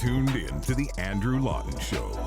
tuned in to The Andrew Lawton Show.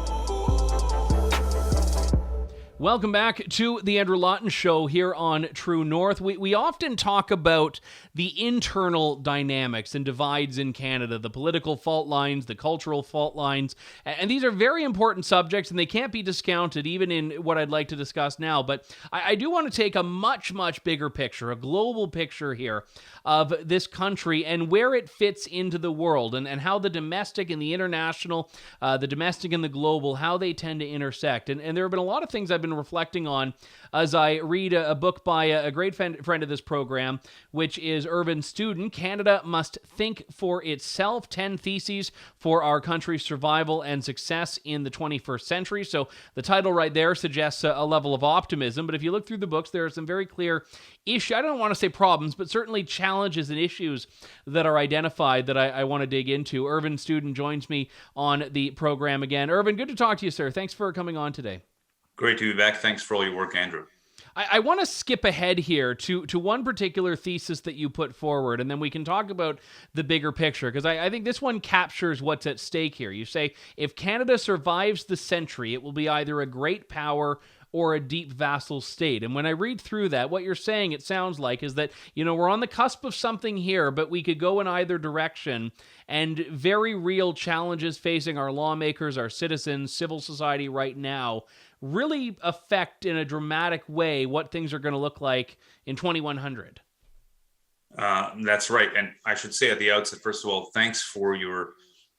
Welcome back to the Andrew Lawton Show here on True North. We often talk about the internal dynamics and divides in Canada, the political fault lines, the cultural fault lines, and these are very important subjects and they can't be discounted even in what I'd like to discuss now. But I do want to take a much, much bigger picture, a global picture here of this country and where it fits into the world and how the domestic and the international, the domestic and the global, how they tend to intersect. And there have been a lot of things I've been reflecting on as I read a book by a great friend of this program, which is Irvin Studin, Canada Must Think for Itself, 10 Theses for Our Country's Survival and Success in the 21st Century. So the title right there suggests a level of optimism, but if you look through the books, there are some very clear issues, I don't want to say problems, but certainly challenges and issues that are identified that I want to dig into. Irvin Studin joins me on the program again. Irvin, good to talk to you, sir. Thanks for coming on today. Great to be back. Thanks for all your work, Andrew. I want to skip ahead here to one particular thesis that you put forward, and then we can talk about the bigger picture, because I think this one captures what's at stake here. You say, if Canada survives the century, it will be either a great power or a deep vassal state. And when I read through that, what you're saying, it sounds like, is that, we're on the cusp of something here, but we could go in either direction, and very real challenges facing our lawmakers, our citizens, civil society right now really affect in a dramatic way what things are going to look like in 2100. That's right. And I should say at the outset, first of all, thanks for your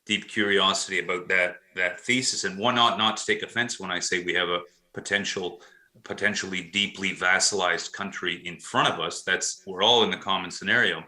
deep curiosity about that thesis. And one ought not to take offense when I say we have a potentially deeply vassalized country in front of us. We're all in the common scenario.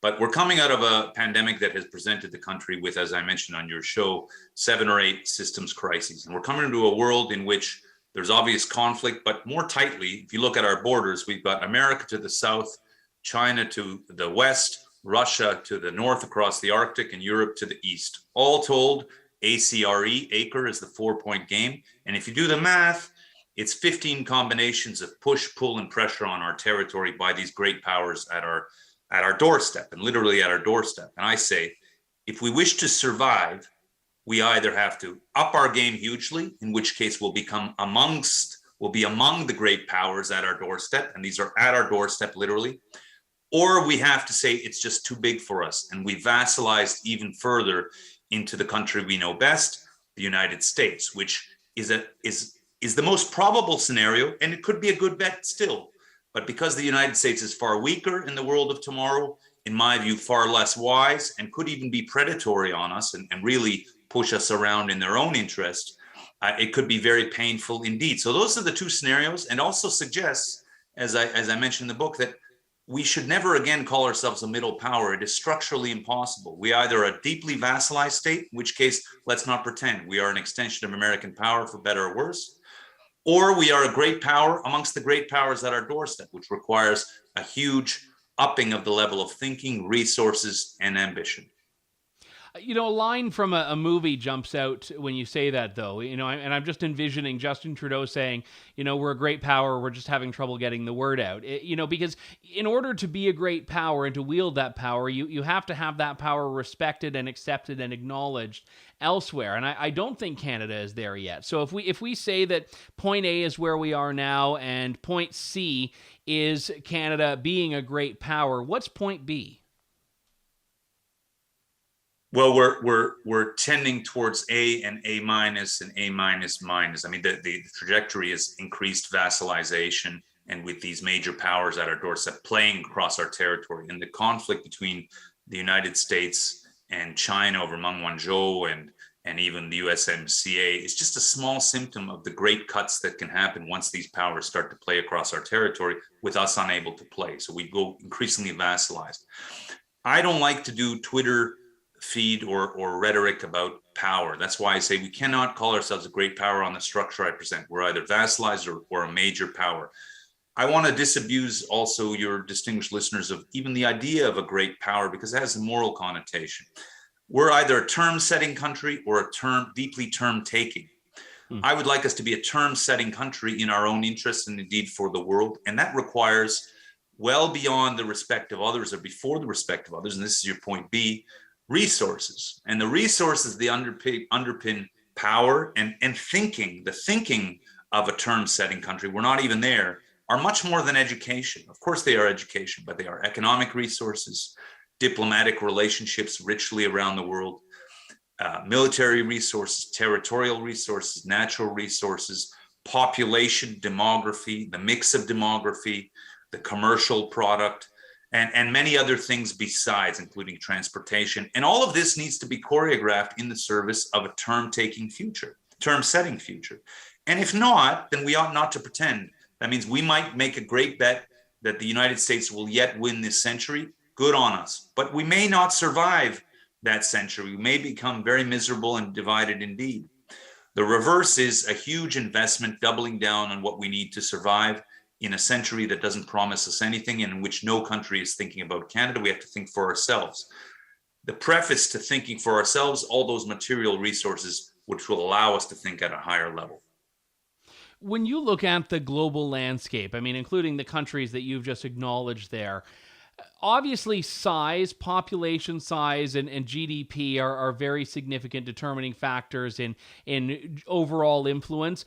But we're coming out of a pandemic that has presented the country with, as I mentioned on your show, 7 or 8 systems crises. And we're coming into a world in which there's obvious conflict, but more tightly, if you look at our borders, we've got America to the south, China to the west, Russia to the north across the Arctic, and Europe to the east. All told, ACRE, acre, is the 4-point game. And if you do the math, it's 15 combinations of push, pull, and pressure on our territory by these great powers at our doorstep, and literally at our doorstep. And I say, if we wish to survive, we either have to up our game hugely, in which case we'll be among the great powers at our doorstep, and these are at our doorstep literally, or we have to say it's just too big for us, and we vassalized even further into the country we know best, the United States, which is the most probable scenario, and it could be a good bet still. But because the United States is far weaker in the world of tomorrow, in my view, far less wise, and could even be predatory on us and really push us around in their own interest, it could be very painful indeed. So those are the two scenarios, and also suggests, as I mentioned in the book, that we should never again call ourselves a middle power. It is structurally impossible. We either are a deeply vassalized state, in which case, let's not pretend we are an extension of American power for better or worse, or we are a great power amongst the great powers at our doorstep, which requires a huge upping of the level of thinking, resources, and ambition. A line from a movie jumps out when you say that, though, and I'm just envisioning Justin Trudeau saying, we're a great power, we're just having trouble getting the word out. Because in order to be a great power and to wield that power, you have to have that power respected and accepted and acknowledged elsewhere. And I don't think Canada is there yet. So if we say that point A is where we are now and point C is Canada being a great power, what's point B? Well, we're tending towards A and A minus and A minus minus. I mean, the trajectory is increased vassalization, and with these major powers at our doorstep playing across our territory, and the conflict between the United States and China over Meng Wanzhou and even the USMCA is just a small symptom of the great cuts that can happen once these powers start to play across our territory with us unable to play. So we go increasingly vassalized. I don't like to do Twitter feed or rhetoric about power. That's why I say we cannot call ourselves a great power on the structure I present. We're either vassalized or a major power. I want to disabuse also your distinguished listeners of even the idea of a great power, because it has a moral connotation. We're either a term-setting country or a deeply term-taking. I would like us to be a term-setting country in our own interest and indeed for the world. And that requires, well beyond the respect of others or before the respect of others, and this is your point B, resources. And the resources, the underpin power and thinking, the thinking of a term-setting country, we're not even there, are much more than education. Of course they are education, but they are economic resources, diplomatic relationships richly around the world, military resources, territorial resources, natural resources, population, demography, the mix of demography, the commercial product, and many other things besides, including transportation. And all of this needs to be choreographed in the service of a term-taking future, term-setting future. And if not, then we ought not to pretend. That means we might make a great bet that the United States will yet win this century. Good on us. But we may not survive that century. We may become very miserable and divided indeed. The reverse is a huge investment, doubling down on what we need to survive in a century that doesn't promise us anything, and in which no country is thinking about Canada. We have to think for ourselves. The preface to thinking for ourselves, all those material resources which will allow us to think at a higher level. When you look at the global landscape, I mean, including the countries that you've just acknowledged there, obviously size, population size, and GDP are very significant determining factors in overall influence.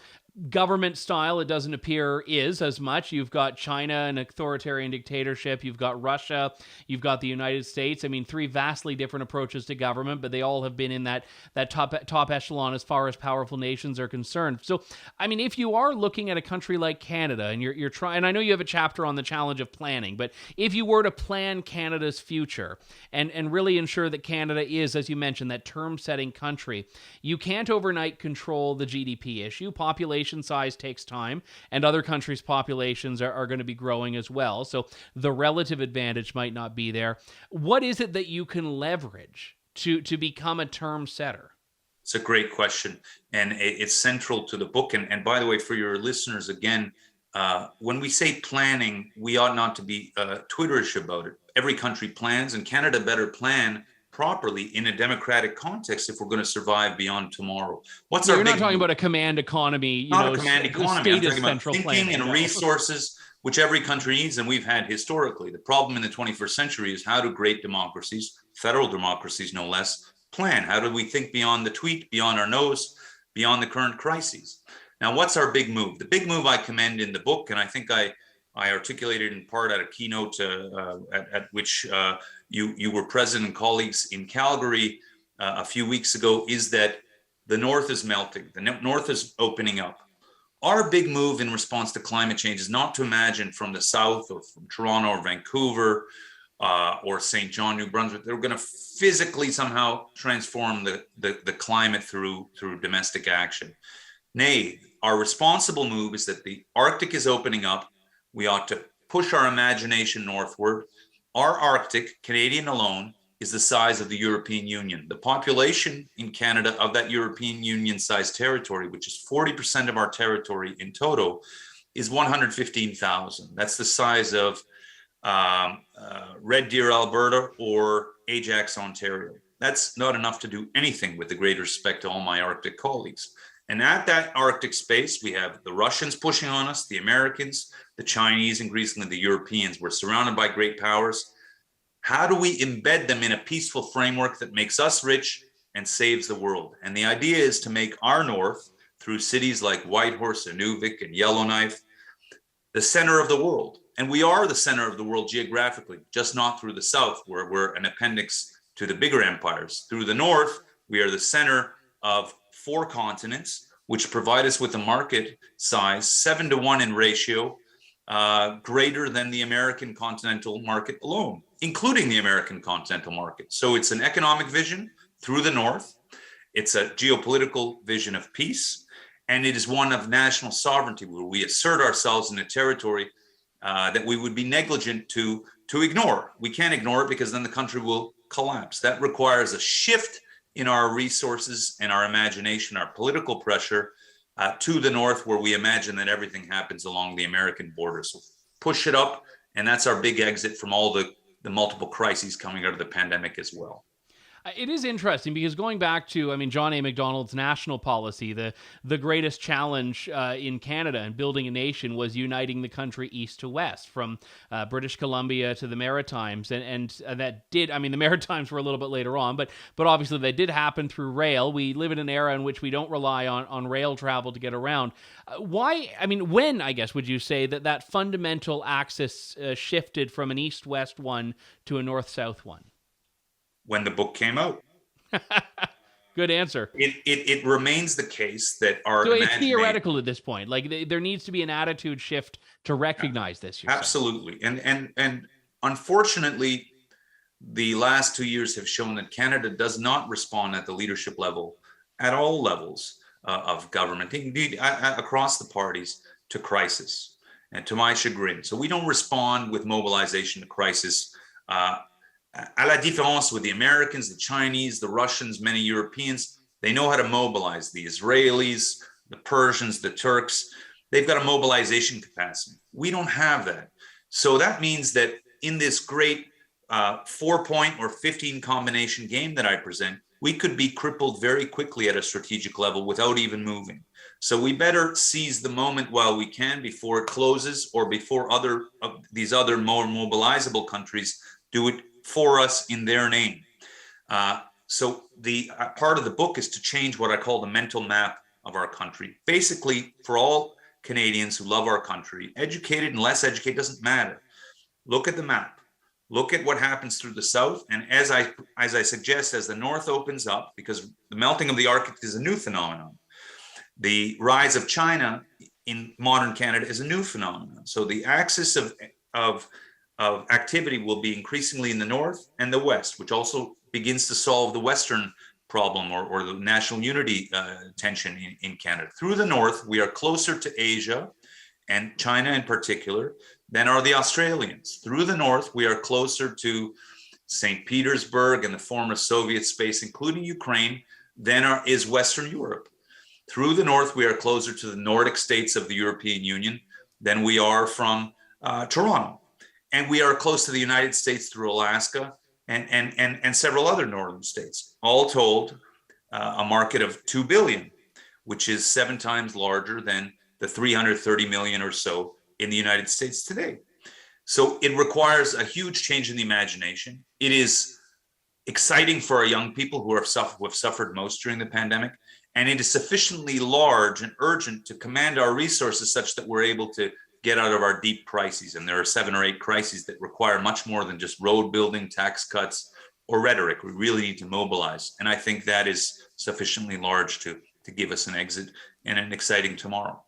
Government style, it doesn't appear, is as much. You've got China, an authoritarian dictatorship. You've got Russia. You've got the United States. I mean, three vastly different approaches to government, but they all have been in that top echelon as far as powerful nations are concerned. So, I mean, if you are looking at a country like Canada, and you're trying, and I know you have a chapter on the challenge of planning, but if you were to plan Canada's future and really ensure that Canada is, as you mentioned, that term-setting country, you can't overnight control the GDP issue. Population size takes time, and other countries' populations are going to be growing as well. So the relative advantage might not be there. What is it that you can leverage to become a term setter? It's a great question, and it's central to the book. And by the way, for your listeners, again, when we say planning, we ought not to be Twitterish about it. Every country plans, and Canada better plan properly in a democratic context if we're going to survive beyond tomorrow. You're not talking about a command economy, not a command economy. I'm talking about thinking planning, and resources which every country needs, and we've had historically. The problem in the 21st century is, how do great democracies, federal democracies no less, plan? How do we think beyond the tweet, beyond our nose, beyond the current crises? Now, what's our big move? The big move I commend in the book, and I think I articulated in part at a keynote at which you were present and colleagues in Calgary a few weeks ago, is that the North is melting. The North is opening up. Our big move in response to climate change is not to imagine from the South or from Toronto or Vancouver or St. John, New Brunswick, they're going to physically somehow transform the climate through domestic action. Nay, our responsible move is that the Arctic is opening up. We ought to push our imagination northward. Our Arctic, Canadian alone, is the size of the European Union. The population in Canada of that European Union-sized territory, which is 40% of our territory in total, is 115,000. That's the size of Red Deer, Alberta, or Ajax, Ontario. That's not enough to do anything, with the great respect to all my Arctic colleagues. And at that Arctic space, we have the Russians pushing on us, the Americans, the Chinese, increasingly the Europeans. We're surrounded by great powers. How do we embed them in a peaceful framework that makes us rich and saves the world? And the idea is to make our North, through cities like Whitehorse, Inuvik, and Yellowknife, the center of the world. And we are the center of the world geographically, just not through the South, where we're an appendix to the bigger empires. Through the North, we are the center of 4 continents, which provide us with a market size 7-to-1 in ratio, greater than the American continental market alone, including the American continental market. So it's an economic vision through the North. It's a geopolitical vision of peace, and it is one of national sovereignty, where we assert ourselves in a territory that we would be negligent to ignore. We can't ignore it, because then the country will collapse. That requires a shift in our resources and our imagination, our political pressure to the North, where we imagine that everything happens along the American border. So push it up, and that's our big exit from all the multiple crises coming out of the pandemic as well. It is interesting because going back to, I mean, John A. Macdonald's national policy, the greatest challenge in Canada and building a nation was uniting the country east to west, from British Columbia to the Maritimes, and that did. I mean, the Maritimes were a little bit later on, but obviously that did happen through rail. We live in an era in which we don't rely on rail travel to get around. Why? I mean, when, I guess, would you say that fundamental axis shifted from an east-west one to a north-south one? When the book came out. Good answer. It remains the case that our so it's theoretical at this point. Like there needs to be an attitude shift to recognize this. Absolutely, and unfortunately, the last 2 years have shown that Canada does not respond at the leadership level, at all levels of government, indeed across the parties, to crisis, and to my chagrin. So we don't respond with mobilization to crisis. À la différence with the Americans, the Chinese, the Russians, many Europeans, they know how to mobilize. The Israelis, the Persians, the Turks, they've got a mobilization capacity. We don't have that. So that means that in this great 4-point or 15 combination game that I present, we could be crippled very quickly at a strategic level without even moving. So we better seize the moment while we can before it closes, or before these other more mobilizable countries do it for us in their name. So the part of the book is to change what I call the mental map of our country. Basically, for all Canadians who love our country, educated and less educated, doesn't matter. Look at the map. Look at what happens through the South. And as I suggest, as the North opens up, because the melting of the Arctic is a new phenomenon, the rise of China in modern Canada is a new phenomenon. So the axis of activity will be increasingly in the North and the West, which also begins to solve the Western problem or the national unity tension in Canada. Through the North, we are closer to Asia and China in particular than are the Australians. Through the North, we are closer to St. Petersburg and the former Soviet space, including Ukraine, than is Western Europe. Through the North, we are closer to the Nordic states of the European Union than we are from Toronto. And we are close to the United States through Alaska and several other northern states. All told, a market of 2 billion, which is 7 times larger than the 330 million or so in the United States today. So it requires a huge change in the imagination. It is exciting for our young people who have suffered most during the pandemic. And it is sufficiently large and urgent to command our resources such that we're able to get out of our deep crises. And there are 7 or 8 crises that require much more than just road building, tax cuts, or rhetoric. We really need to mobilize. And I think that is sufficiently large to give us an exit and an exciting tomorrow.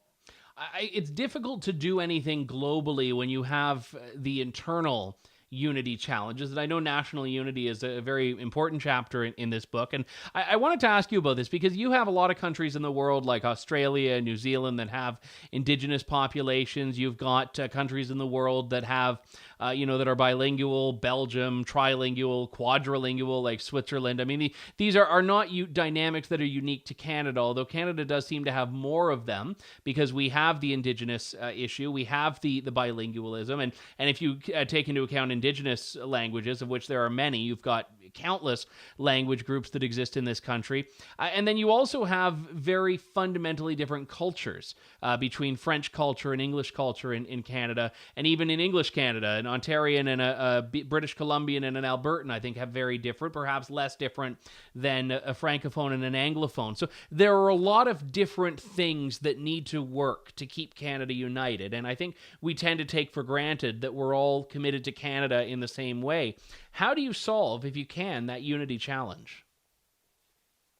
It's difficult to do anything globally when you have the internal unity challenges. And I know national unity is a very important chapter in this book. And I wanted to ask you about this because you have a lot of countries in the world like Australia, New Zealand that have Indigenous populations. You've got countries in the world that have, that are bilingual, Belgium, trilingual, quadrilingual, like Switzerland. I mean, these are not dynamics that are unique to Canada, although Canada does seem to have more of them because we have the Indigenous issue. We have the bilingualism. And if you take into account Indigenous languages, of which there are many, you've got countless language groups that exist in this country. And then you also have very fundamentally different cultures between French culture and English culture in Canada, and even in English Canada. An Ontarian and a British Columbian and an Albertan, I think, have very different, perhaps less different than a Francophone and an Anglophone. So there are a lot of different things that need to work to keep Canada united. And I think we tend to take for granted that we're all committed to Canada in the same way. How do you solve, if you can, that unity challenge?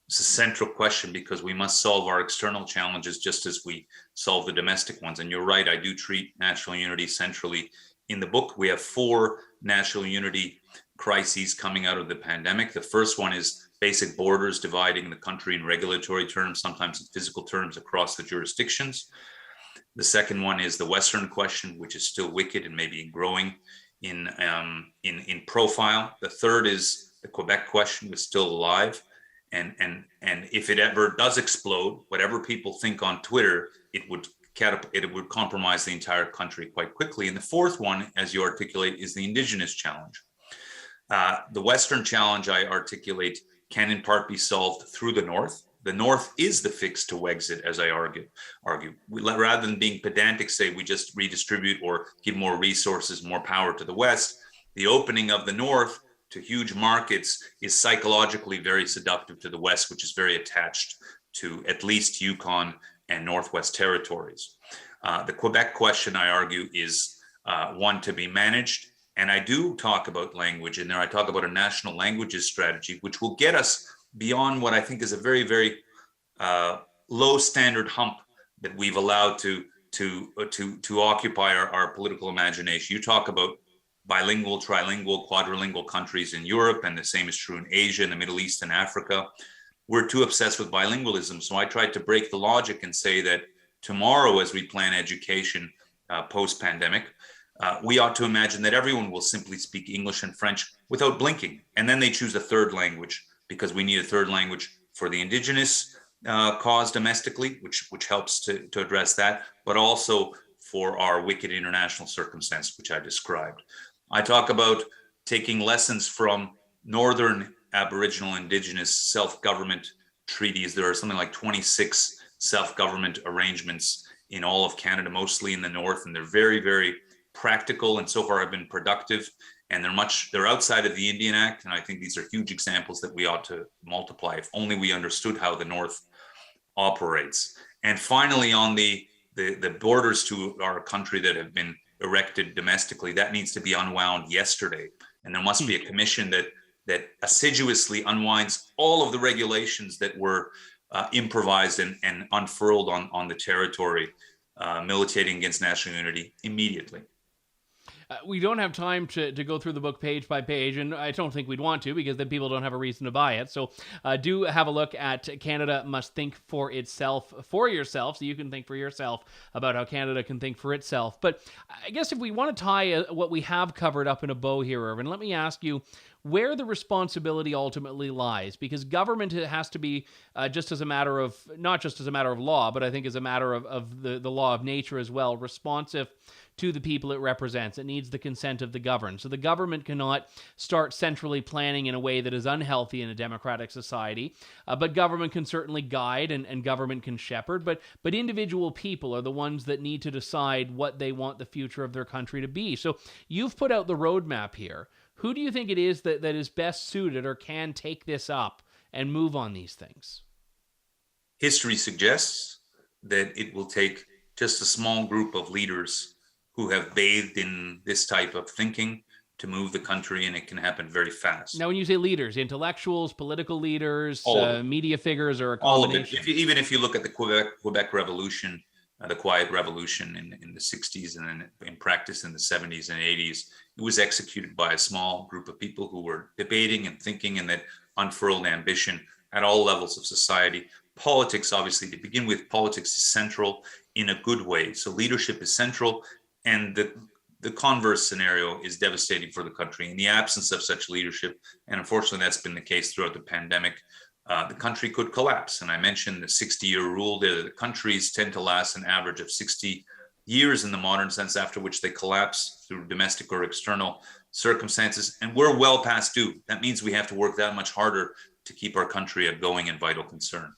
It's a central question because we must solve our external challenges just as we solve the domestic ones. And you're right, I do treat national unity centrally. In the book, we have 4 national unity crises coming out of the pandemic. The first one is basic borders dividing the country in regulatory terms, sometimes in physical terms across the jurisdictions. The second one is the Western question, which is still wicked and maybe growing in profile. The third is the Quebec question, which is still alive. And if it ever does explode, whatever people think on Twitter, it would compromise the entire country quite quickly. And the fourth one, as you articulate, is the Indigenous challenge. The Western challenge I articulate can in part be solved through the North. The North is the fix to Wexit, as I argue. Rather than being pedantic, say we just redistribute or give more resources, more power to the West, the opening of the North to huge markets is psychologically very seductive to the West, which is very attached to at least Yukon and Northwest Territories. The Quebec question, I argue, is one to be managed. And I do talk about language in there. I talk about a national languages strategy, which will get us beyond what I think is a very, very low standard hump that we've allowed to occupy our political imagination. You talk about bilingual, trilingual, quadrilingual countries in Europe, and the same is true in Asia, in the Middle East, and Africa. We're too obsessed with bilingualism. So I tried to break the logic and say that tomorrow, as we plan education post-pandemic, we ought to imagine that everyone will simply speak English and French without blinking. And then they choose a third language, because we need a third language for the Indigenous cause domestically, which helps to address that, but also for our wicked international circumstance, which I described. I talk about taking lessons from Northern Aboriginal Indigenous self-government treaties. There are something like 26 self-government arrangements in all of Canada, mostly in the North, and they're very, very practical, and so far have been productive. And they're outside of the Indian Act, and I think these are huge examples that we ought to multiply if only we understood how the North operates. And finally, on the borders to our country that have been erected domestically, that needs to be unwound yesterday. And there must be a commission that assiduously unwinds all of the regulations that were improvised and unfurled on the territory, militating against national unity immediately. We don't have time to go through the book page by page, and I don't think we'd want to, because then people don't have a reason to buy it. So do have a look at Canada Must Think for Itself, for yourself, so you can think for yourself about how Canada can think for itself. But I guess if we want to tie what we have covered up in a bow here, Irvin, let me ask you where the responsibility ultimately lies, because government has to be just as a matter of, not just as a matter of law, but I think as a matter of the law of nature as well, responsive to the people it represents. It needs the consent of the governed. So the government cannot start centrally planning in a way that is unhealthy in a democratic society, but government can certainly guide and government can shepherd, but individual people are the ones that need to decide what they want the future of their country to be. So you've put out the roadmap here. Who do you think it is that is best suited or can take this up and move on these things? History suggests that it will take just a small group of leaders who have bathed in this type of thinking to move the country, and it can happen very fast. Now, when you say leaders, intellectuals, political leaders, media figures, or a combination? All of it. Even if you look at the Quebec Revolution, the Quiet Revolution in the 60s, and then in practice in the 70s and 80s, it was executed by a small group of people who were debating and thinking, and that unfurled ambition at all levels of society. Politics, obviously, to begin with, politics is central in a good way. So leadership is central, and the converse scenario is devastating for the country. In the absence of such leadership, and unfortunately that's been the case throughout the pandemic, the country could collapse. And I mentioned the 60-year rule there. The countries tend to last an average of 60 years in the modern sense, after which they collapse through domestic or external circumstances. And we're well past due. That means we have to work that much harder to keep our country a going and vital concern.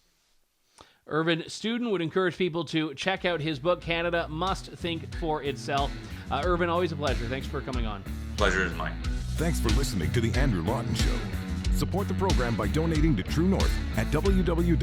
Irvin Studin would encourage people to check out his book, Canada Must Think for Itself. Irvin, always a pleasure. Thanks for coming on. Pleasure is mine. Thanks for listening to The Andrew Lawton Show. Support the program by donating to True North at www.tnc.news.